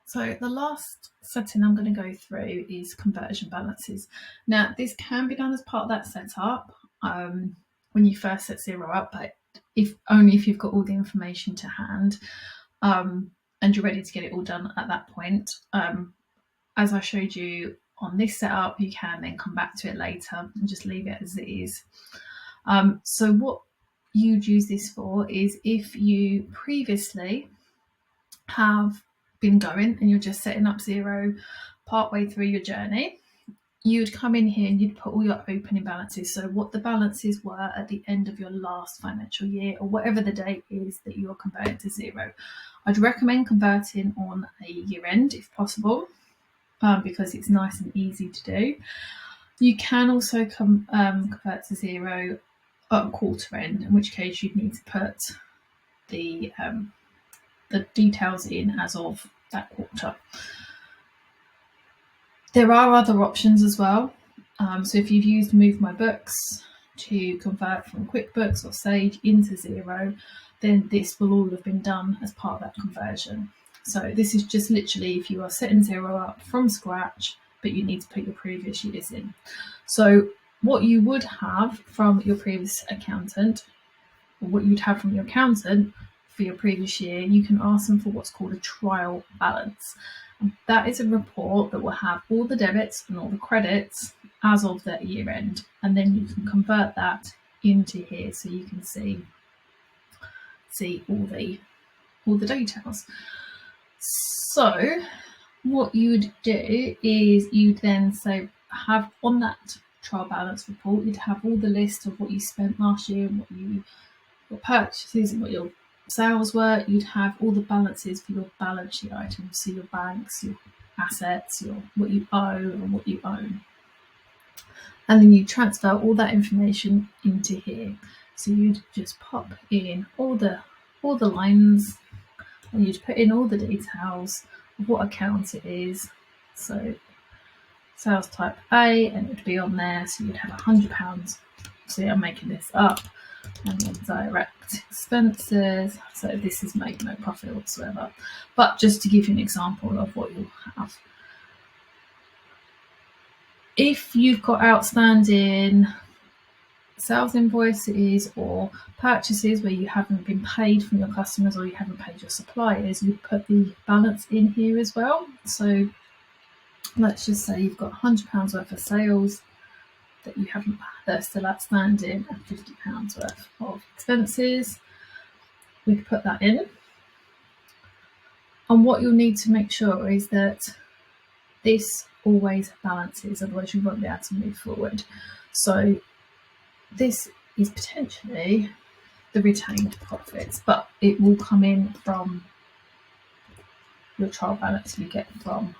So the last setting I'm going to go through is conversion balances. Now this can be done as part of that setup when you first set Xero up, but if you've got all the information to hand and you're ready to get it all done at that point. As I showed you on this setup, you can then come back to it later and just leave it as it is. So what you'd use this for is if you previously have been going and you're just setting up Xero partway through your journey, you'd come in here and you'd put all your opening balances. So what the balances were at the end of your last financial year, or whatever the date is that you're converting to Xero. I'd recommend converting on a year end if possible, because it's nice and easy to do. You can also convert to Xero at quarter end, in which case you'd need to put the details in as of that quarter. There are other options as well. So if you've used Move My Books to convert from QuickBooks or Sage into Xero, then this will all have been done as part of that conversion. So this is just literally if you are setting Xero up from scratch, but you need to put your previous years in. So what you would have from your previous accountant, or what you'd have from your accountant for your previous year, you can ask them for what's called a trial balance. And that is a report that will have all the debits and all the credits as of that year end, and then you can convert that into here so you can see all the details. So what you'd do is you'd then have on that trial balance report, you'd have all the list of what you spent last year and what your purchases and what your sales were. You'd have all the balances for your balance sheet items, so your banks, your assets, what you owe and what you own. And then you transfer all that information into here. So you'd just pop in all the lines, and you'd put in all the details of what account it is. So sales type A, and it would be on there. So you'd have £100. See, I'm making this up. And then direct expenses. So this is make no profit whatsoever. But just to give you an example of what you'll have. If you've got outstanding sales invoices or purchases where you haven't been paid from your customers or you haven't paid your suppliers, you put the balance in here as well. So let's just say you've got £100 worth of sales that you haven't, they're still outstanding, and £50 worth of expenses. We'd put that in. And what you'll need to make sure is that this always balances, otherwise you won't be able to move forward. So this is potentially the retained profits, but it will come in from your trial balance you get from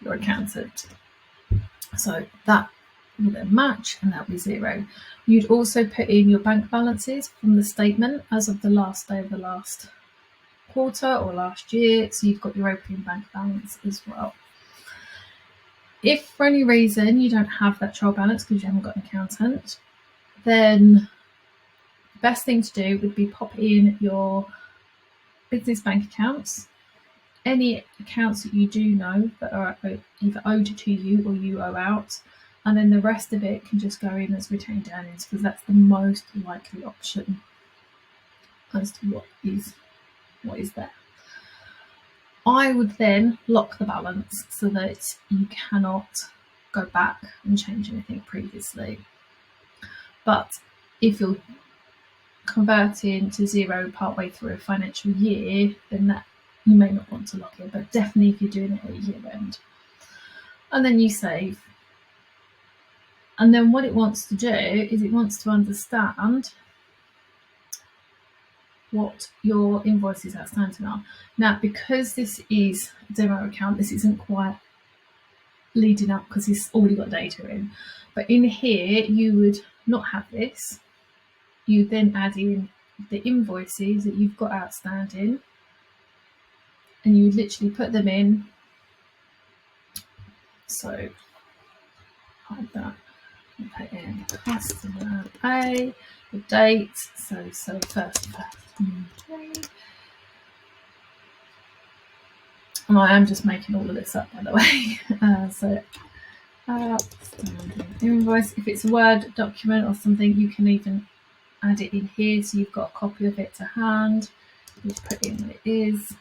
your accountant. So that will then match, and that'll be Xero. You'd also put in your bank balances from the statement as of the last day of the last quarter or last year, so you've got your opening bank balance as well. If for any reason you don't have that trial balance because you haven't got an accountant, then the best thing to do would be pop in your business bank accounts, any accounts that you do know that are either owed to you or you owe out, and then the rest of it can just go in as retained earnings, because that's the most likely option as to what is there. I would then lock the balance so that you cannot go back and change anything previously. But if you're converting to Xero partway through a financial year, then that you may not want to lock it, but definitely if you're doing it at year end. And then you save. And then what it wants to do is it wants to understand what your invoices outstanding are. Now, because this is a demo account, this isn't quite leading up because it's already got data in. But in here, you would not have this. You then add in the invoices that you've got outstanding, and you would literally put them in. So hide that. And put in customer A, the date. So first. And I am just making all of this up, by the way. So outstanding invoice. If it's a Word document or something, you can even add it in here, so you've got a copy of it to hand. You just put in what it is.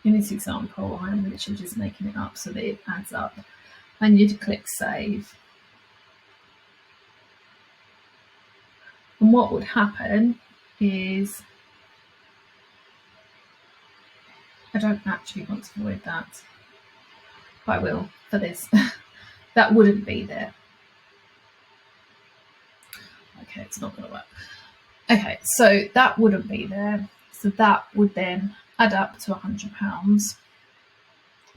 In this example, I'm literally just making it up so that it adds up. And you'd click save. And what would happen is, I don't actually want to avoid that, but I will for this. That wouldn't be there. Okay, it's not going to work. Okay, so that wouldn't be there. So that would then add up to £100,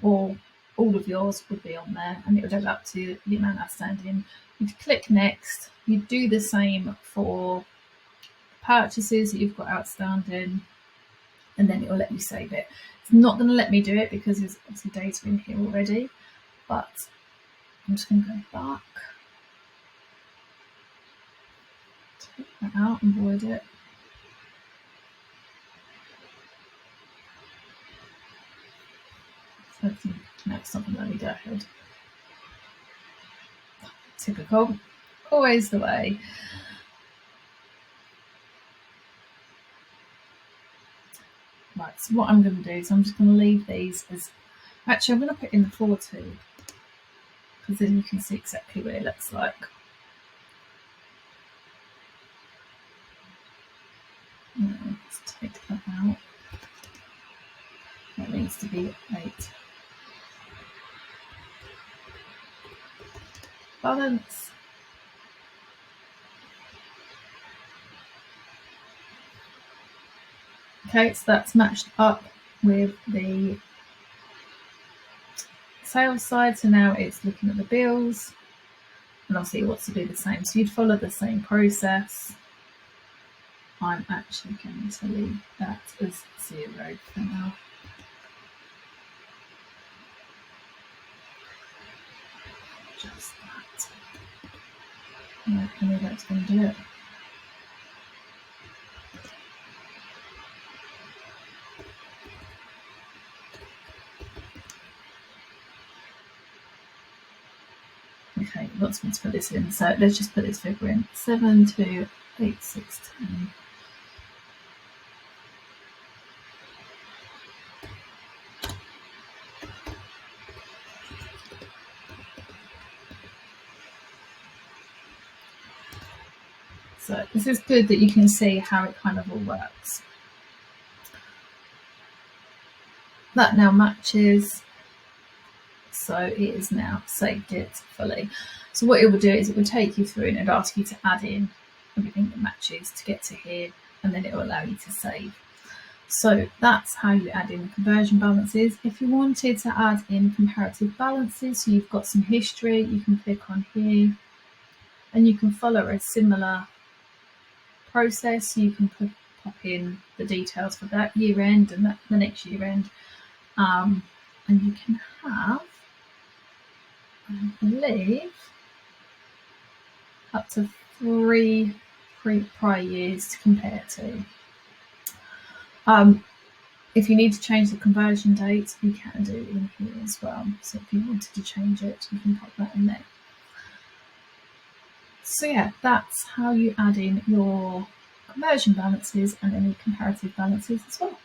or all of yours would be on there, and it would add up to the amount outstanding. You'd click next. You'd do the same for purchases that you've got outstanding, and then it will let you save it. It's not going to let me do it because there's obviously data in here already, but I'm just going to go back, take that out and void it. So no, it's not going to let me go ahead. Typical, always the way. Right, so what I'm going to do is I'm just going to leave these as, actually I'm going to put in the 4-2, because then you can see exactly what it looks like. Let's take that out. That needs to be 8. Balance. Okay, so that's matched up with the sales side. So now it's looking at the bills, and obviously it wants to do the same. So you'd follow the same process. I'm actually going to leave that as 0 for now. Just that. I knew that's going to do it. Okay, wants me to put this in, so let's just put this figure in. 728610. So this is good that you can see how it kind of all works. That now matches, so it is now saved it fully. So what it will do is it will take you through and it'll ask you to add in everything that matches to get to here, and then it will allow you to save. So that's how you add in conversion balances. If you wanted to add in comparative balances, so you've got some history, you can click on here and you can follow a similar process. So you can pop in the details for that year end and the next year end, and you can have, I believe, up to 3 prior years to compare to. If you need to change the conversion date, you can do it in here as well. So if you wanted to change it, you can pop that in there. So yeah, that's how you add in your conversion balances and any comparative balances as well.